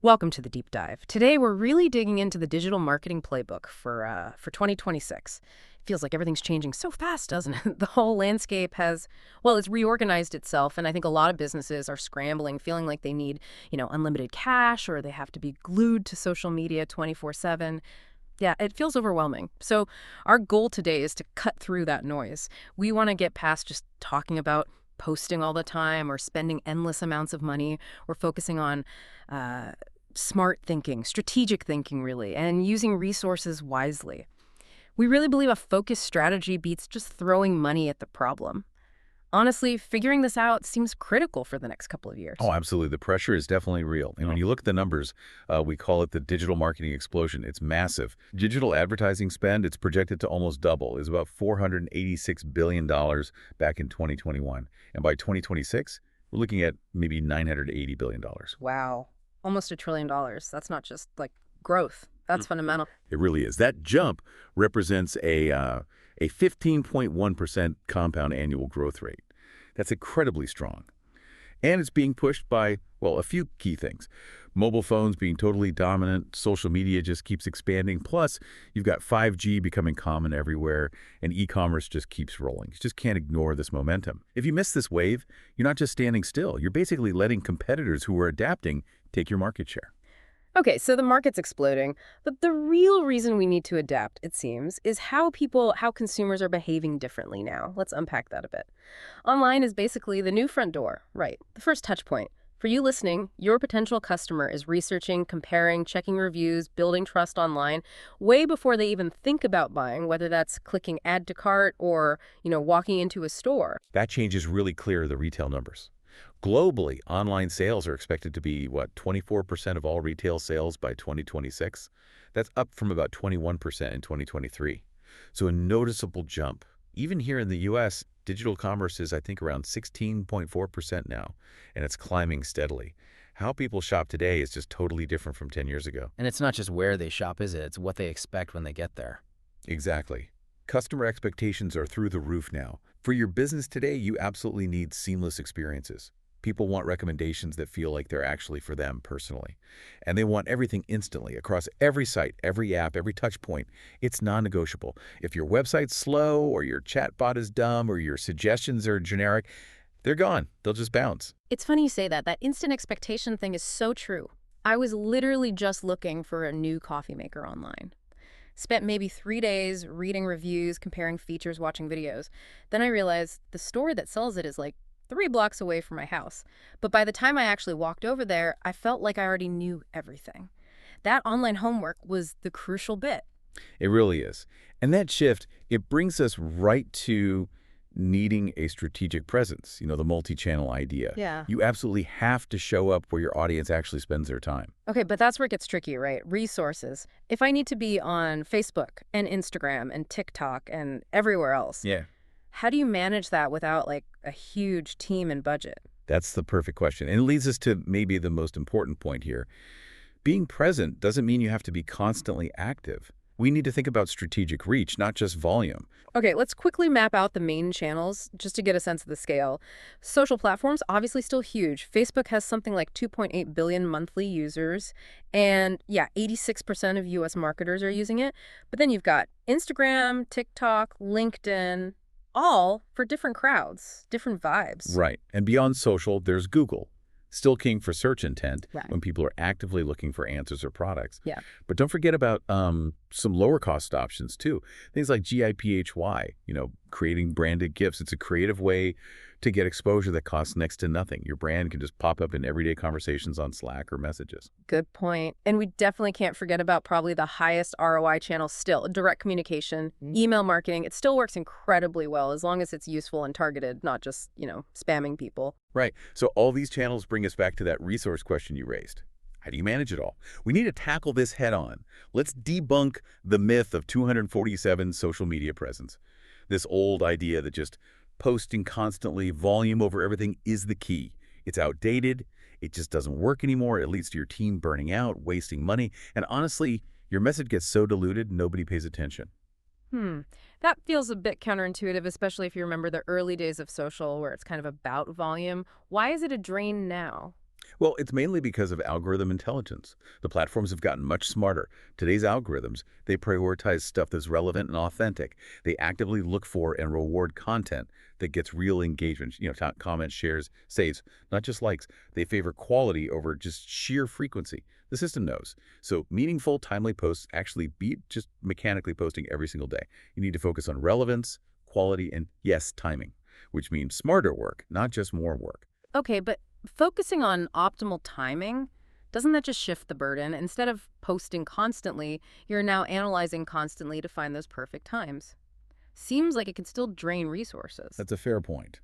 Welcome to the deep dive. Today we're really digging into the digital marketing playbook for 2026. It feels like everything's changing so fast, doesn't it? The whole landscape has, well, it's reorganized itself, and I think a lot of businesses are scrambling, feeling like they need, unlimited cash or they have to be glued to social media 24/7. Yeah, it feels overwhelming. So our goal today is to cut through that noise. We want to get past just talking about posting all the time or spending endless amounts of money. We're focusing on uh, smart thinking, strategic thinking, really, and using resources wisely. We really believe a focused strategy beats just throwing money at the problem. Honestly, figuring this out seems critical for the next couple of years. Oh, absolutely. The pressure is definitely real. And when you look at the numbers, we call it the digital marketing explosion. It's massive. Digital advertising spend, it's projected to almost double, is about $486 billion back in 2021. And by 2026, we're looking at maybe $980 billion. Wow, almost $1 trillion. That's not just like growth. That's fundamental. It really is. That jump represents a 15.1% compound annual growth rate. That's incredibly strong. And it's being pushed by, well, a few key things. Mobile phones being totally dominant, social media just keeps expanding, plus you've got 5G becoming common everywhere, and e-commerce just keeps rolling. You just can't ignore this momentum. If you miss this wave, you're not just standing still. You're basically letting competitors who are adapting take your market share. Okay, so the market's exploding, but the real reason we need to adapt, it seems, is how consumers are behaving differently now. Let's unpack that a bit. Online is basically the new front door, right? The first touch point. For you listening, your potential customer is researching, comparing, checking reviews, building trust online way before they even think about buying, whether that's clicking add to cart or, walking into a store. That change is really clear in the retail numbers. Globally, online sales are expected to be, 24% of all retail sales by 2026? That's up from about 21% in 2023. So a noticeable jump. Even here in the U.S., digital commerce is, I think, around 16.4% now, and it's climbing steadily. How people shop today is just totally different from 10 years ago. And it's not just where they shop, is it? It's what they expect when they get there. Exactly. Customer expectations are through the roof now. For your business today, you absolutely need seamless experiences. People want recommendations that feel like they're actually for them personally. And they want everything instantly across every site, every app, every touch point. It's non-negotiable. If your website's slow or your chatbot is dumb or your suggestions are generic, they're gone. They'll just bounce. It's funny you say that. That instant expectation thing is so true. I was literally just looking for a new coffee maker online. Spent maybe 3 days reading reviews, comparing features, watching videos. Then I realized the store that sells it is like 3 blocks away from my house. But by the time I actually walked over there, I felt like I already knew everything. That online homework was the crucial bit. It really is. And that shift, it brings us right to needing a strategic presence, the multi-channel idea. Yeah. You absolutely have to show up where your audience actually spends their time. Okay, but that's where it gets tricky, right? Resources. If I need to be on Facebook and Instagram and TikTok and everywhere else, Yeah. how do you manage that without like a huge team and budget? That's the perfect question. And it leads us to maybe the most important point here. Being present doesn't mean you have to be constantly active. We need to think about strategic reach, not just volume. Okay, let's quickly map out the main channels just to get a sense of the scale. Social platforms, obviously still huge. Facebook has something like 2.8 billion monthly users. And yeah, 86% of US marketers are using it. But then you've got Instagram, TikTok, LinkedIn, all for different crowds, different vibes. Right. And beyond social, there's Google. Still king for search intent Right. when people are actively looking for answers or products. Yeah. But don't forget about some lower cost options too. Things like GIPHY, creating branded gifts. It's a creative way to get exposure that costs next to nothing. Your brand can just pop up in everyday conversations on Slack or messages. Good point. And we definitely can't forget about probably the highest ROI channel still, direct communication, email marketing. It still works incredibly well as long as it's useful and targeted, not just, spamming people. Right. So all these channels bring us back to that resource question you raised. How do you manage it all? We need to tackle this head on. Let's debunk the myth of 247 social media presence. This old idea that just posting constantly, volume over everything is the key. It's outdated. It just doesn't work anymore. It leads to your team burning out, wasting money. And honestly, your message gets so diluted, nobody pays attention. That feels a bit counterintuitive, especially if you remember the early days of social where it's kind of about volume. Why is it a drain now? Well, it's mainly because of algorithm intelligence. The platforms have gotten much smarter. Today's algorithms, they prioritize stuff that's relevant and authentic. They actively look for and reward content that gets real engagement, comments, shares, saves, not just likes. They favor quality over just sheer frequency. The system knows. So meaningful, timely posts actually beat just mechanically posting every single day. You need to focus on relevance, quality, and yes, timing, which means smarter work, not just more work. Okay, but focusing on optimal timing, doesn't that just shift the burden? Instead of posting constantly, you're now analyzing constantly to find those perfect times. Seems like it can still drain resources. That's a fair point.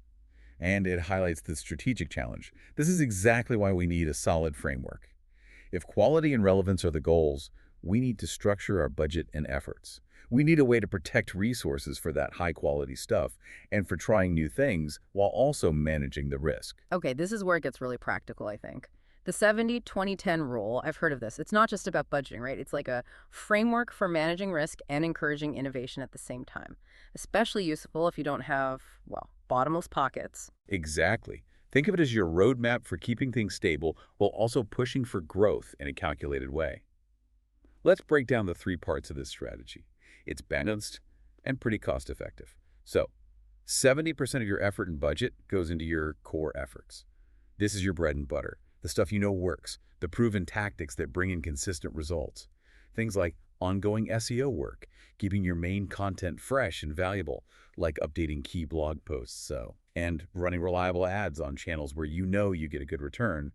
And it highlights the strategic challenge. This is exactly why we need a solid framework. If quality and relevance are the goals, we need to structure our budget and efforts. We need a way to protect resources for that high-quality stuff and for trying new things while also managing the risk. Okay, this is where it gets really practical, I think. The 70-20-10 rule, I've heard of this. It's not just about budgeting, right? It's like a framework for managing risk and encouraging innovation at the same time. Especially useful if you don't have, well, bottomless pockets. Exactly. Think of it as your roadmap for keeping things stable while also pushing for growth in a calculated way. Let's break down the three parts of this strategy. It's balanced and pretty cost-effective. So, 70% of your effort and budget goes into your core efforts. This is your bread and butter, the stuff you know works, the proven tactics that bring in consistent results. Things like ongoing SEO work, keeping your main content fresh and valuable, like updating key blog posts, and running reliable ads on channels where you know you get a good return.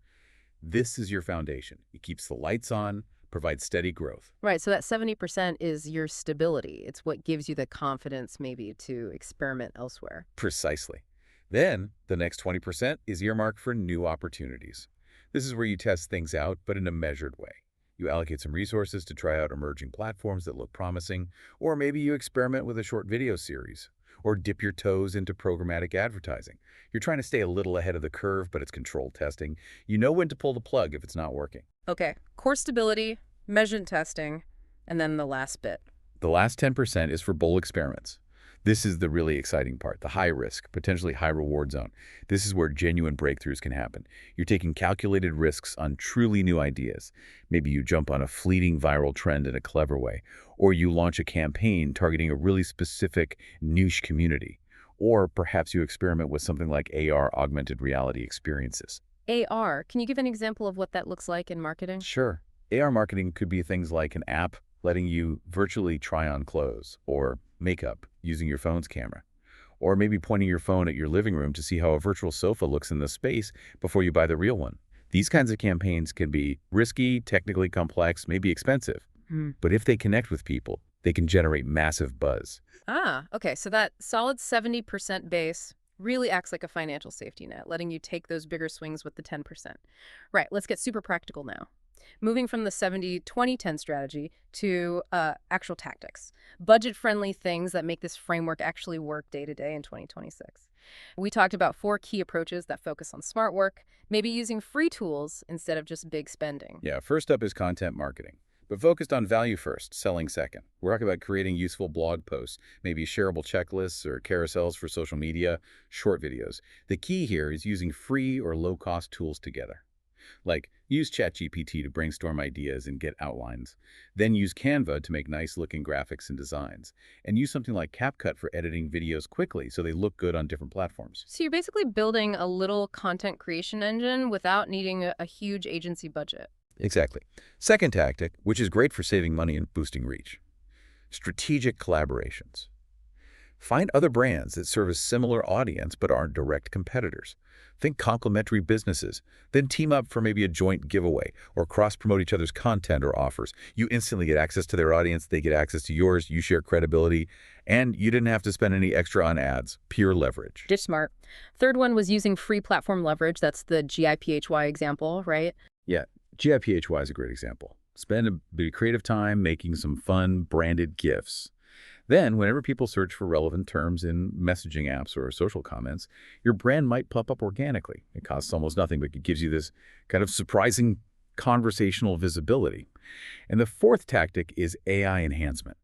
This is your foundation. It keeps the lights on, provides steady growth. Right, so that 70% is your stability. It's what gives you the confidence maybe to experiment elsewhere. Precisely. Then, the next 20% is earmarked for new opportunities. This is where you test things out, but in a measured way. You allocate some resources to try out emerging platforms that look promising, or maybe you experiment with a short video series, or dip your toes into programmatic advertising. You're trying to stay a little ahead of the curve, but it's controlled testing. You know when to pull the plug if it's not working. Okay, core stability, measured testing, and then the last bit. The last 10% is for bold experiments. This is the really exciting part, the high risk, potentially high reward zone. This is where genuine breakthroughs can happen. You're taking calculated risks on truly new ideas. Maybe you jump on a fleeting viral trend in a clever way, or you launch a campaign targeting a really specific niche community, or perhaps you experiment with something like AR, augmented reality experiences. AR, can you give an example of what that looks like in marketing? Sure. AR marketing could be things like an app letting you virtually try on clothes or makeup using your phone's camera, or maybe pointing your phone at your living room to see how a virtual sofa looks in the space before you buy the real one. These kinds of campaigns can be risky, technically complex, maybe expensive, but if they connect with people, they can generate massive buzz. Ah, okay, so that solid 70% base really acts like a financial safety net, letting you take those bigger swings with the 10%. Right, let's get super practical now. Moving from the 70-20-10 strategy to actual tactics, budget-friendly things that make this framework actually work day to day in 2026. We talked about 4 key approaches that focus on smart work, maybe using free tools instead of just big spending. Yeah, first up is content marketing, but focused on value first, selling second. We're talking about creating useful blog posts, maybe shareable checklists or carousels for social media, short videos. The key here is using free or low-cost tools together. Like, use ChatGPT to brainstorm ideas and get outlines. Then use Canva to make nice-looking graphics and designs. And use something like CapCut for editing videos quickly so they look good on different platforms. So you're basically building a little content creation engine without needing a huge agency budget. Exactly. Second tactic, which is great for saving money and boosting reach. Strategic collaborations. Find other brands that serve a similar audience but aren't direct competitors. Think complementary businesses, then team up for maybe a joint giveaway or cross-promote each other's content or offers. You instantly get access to their audience, they get access to yours, you share credibility, and you didn't have to spend any extra on ads. Pure leverage. Just smart. Third one was using free platform leverage. That's the GIPHY example, right? Yeah, GIPHY is a great example. Spend a bit of creative time making some fun branded GIFs. Then, whenever people search for relevant terms in messaging apps or social comments, your brand might pop up organically. It costs almost nothing, but it gives you this kind of surprising conversational visibility. And the fourth tactic is AI enhancement.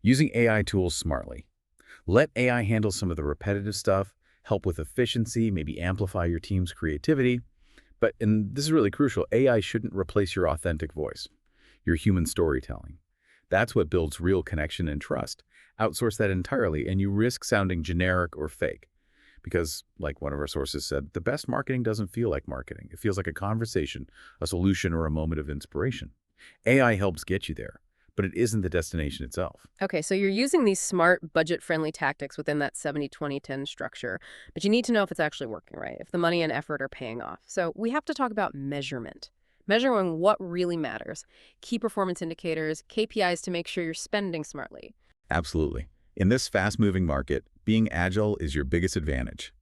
Using AI tools smartly. Let AI handle some of the repetitive stuff, help with efficiency, maybe amplify your team's creativity, And this is really crucial, AI shouldn't replace your authentic voice, your human storytelling. That's what builds real connection and trust. Outsource that entirely, and you risk sounding generic or fake. Because, like one of our sources said, the best marketing doesn't feel like marketing. It feels like a conversation, a solution, or a moment of inspiration. AI helps get you there, but it isn't the destination itself. Okay, so you're using these smart, budget-friendly tactics within that 70-20-10 structure, but you need to know if it's actually working, right? If the money and effort are paying off. So we have to talk about measurement. Measuring what really matters. Key performance indicators, KPIs to make sure you're spending smartly. Absolutely. In this fast-moving market, being agile is your biggest advantage.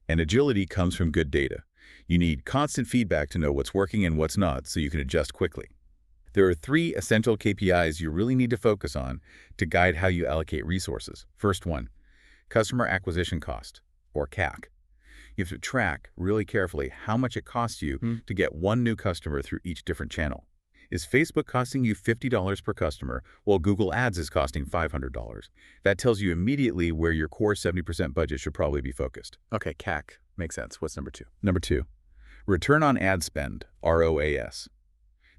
And agility comes from good data. You need constant feedback to know what's working and what's not so you can adjust quickly. There are 3 essential KPIs you really need to focus on to guide how you allocate resources. First one, customer acquisition cost, or CAC. You have to track really carefully how much it costs you to get one new customer through each different channel. Is Facebook costing you $50 per customer while Google Ads is costing $500? That tells you immediately where your core 70% budget should probably be focused. Okay, CAC. Makes sense. What's number 2? Number 2, return on ad spend, ROAS.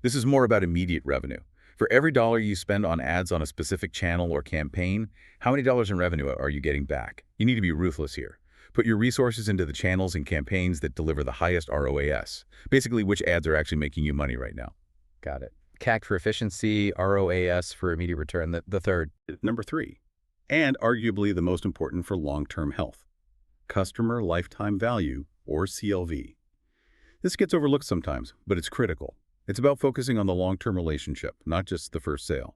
This is more about immediate revenue. For every dollar you spend on ads on a specific channel or campaign, how many dollars in revenue are you getting back? You need to be ruthless here. Put your resources into the channels and campaigns that deliver the highest ROAS. Basically, which ads are actually making you money right now. Got it. CAC for efficiency, ROAS for immediate return. The third. Number 3, and arguably the most important for long-term health, customer lifetime value, or CLV. This gets overlooked sometimes, but it's critical. It's about focusing on the long-term relationship, not just the first sale.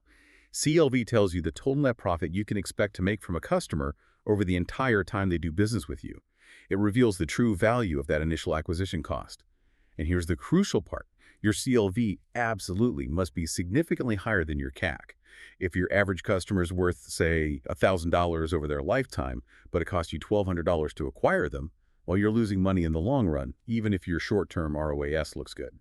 CLV tells you the total net profit you can expect to make from a customer over the entire time they do business with you. It reveals the true value of that initial acquisition cost. And here's the crucial part. Your CLV absolutely must be significantly higher than your CAC. If your average customer is worth, say, $1,000 over their lifetime, but it costs you $1,200 to acquire them, well, you're losing money in the long run, even if your short-term ROAS looks good.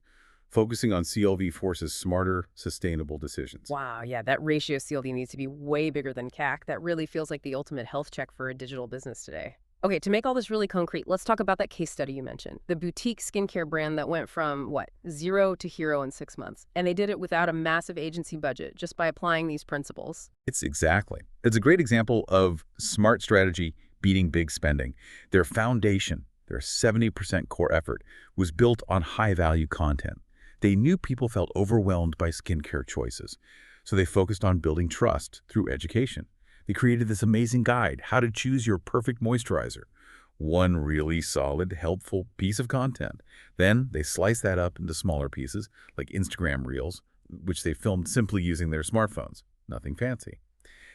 Focusing on CLV forces smarter, sustainable decisions. Wow, yeah, that ratio CLV needs to be way bigger than CAC. That really feels like the ultimate health check for a digital business today. Okay, to make all this really concrete, let's talk about that case study you mentioned. The boutique skincare brand that went from, what, 0 to hero in 6 months. And they did it without a massive agency budget, just by applying these principles. It's a great example of smart strategy beating big spending. Their foundation, their 70% core effort, was built on high-value content. They knew people felt overwhelmed by skincare choices, so they focused on building trust through education. They created this amazing guide, How to Choose Your Perfect Moisturizer. One really solid, helpful piece of content. Then they sliced that up into smaller pieces, like Instagram Reels, which they filmed simply using their smartphones. Nothing fancy.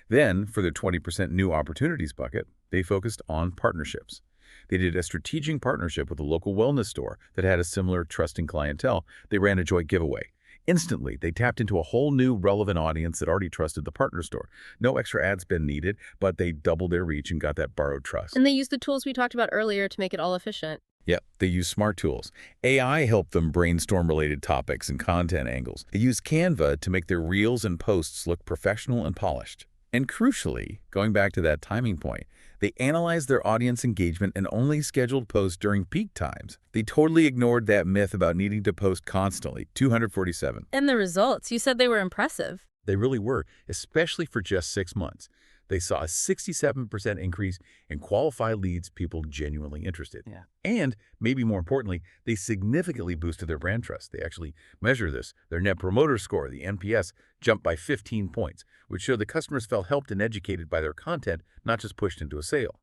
Then, for their 20% new opportunities bucket, they focused on partnerships. They did a strategic partnership with a local wellness store that had a similar trusting clientele. They ran a joint giveaway. Instantly, they tapped into a whole new relevant audience that already trusted the partner store. No extra ad spend needed, but they doubled their reach and got that borrowed trust. And they used the tools we talked about earlier to make it all efficient. Yep, they use smart tools. AI helped them brainstorm related topics and content angles. They used Canva to make their reels and posts look professional and polished. And crucially, going back to that timing point, they analyzed their audience engagement and only scheduled posts during peak times. They totally ignored that myth about needing to post constantly, 247. And the results, you said they were impressive. They really were, especially for just 6 months. They saw a 67% increase in qualified leads, people genuinely interested. Yeah. And, maybe more importantly, they significantly boosted their brand trust. They actually measure this. Their Net Promoter Score, the NPS, jumped by 15 points, which showed the customers felt helped and educated by their content, not just pushed into a sale.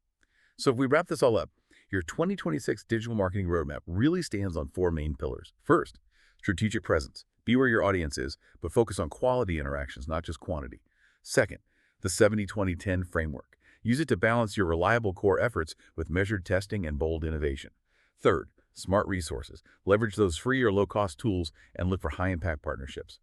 So if we wrap this all up, your 2026 digital marketing roadmap really stands on 4 main pillars. First, strategic presence. Be where your audience is, but focus on quality interactions, not just quantity. Second, the 70-20-10 framework. Use it to balance your reliable core efforts with measured testing and bold innovation. Third, smart resources. Leverage those free or low-cost tools and look for high-impact partnerships.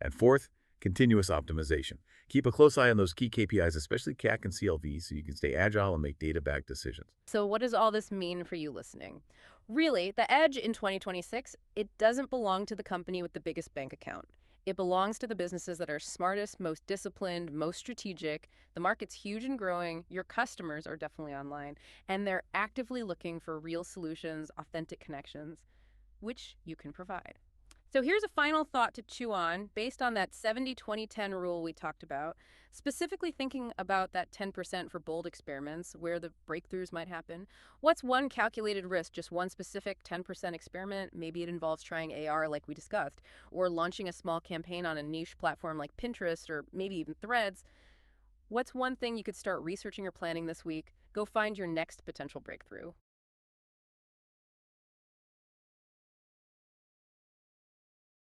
And fourth, continuous optimization. Keep a close eye on those key KPIs, especially CAC and CLV, so you can stay agile and make data-backed decisions. So what does all this mean for you listening? Really, the edge in 2026, it doesn't belong to the company with the biggest bank account. It belongs to the businesses that are smartest, most disciplined, most strategic. The market's huge and growing. Your customers are definitely online, and they're actively looking for real solutions, authentic connections. which you can provide. So here's a final thought to chew on based on that 70-20-10 rule we talked about, specifically thinking about that 10% for bold experiments where the breakthroughs might happen. What's one calculated risk, just one specific 10% experiment? Maybe it involves trying AR like we discussed, or launching a small campaign on a niche platform like Pinterest or maybe even Threads. What's one thing you could start researching or planning this week? Go find your next potential breakthrough.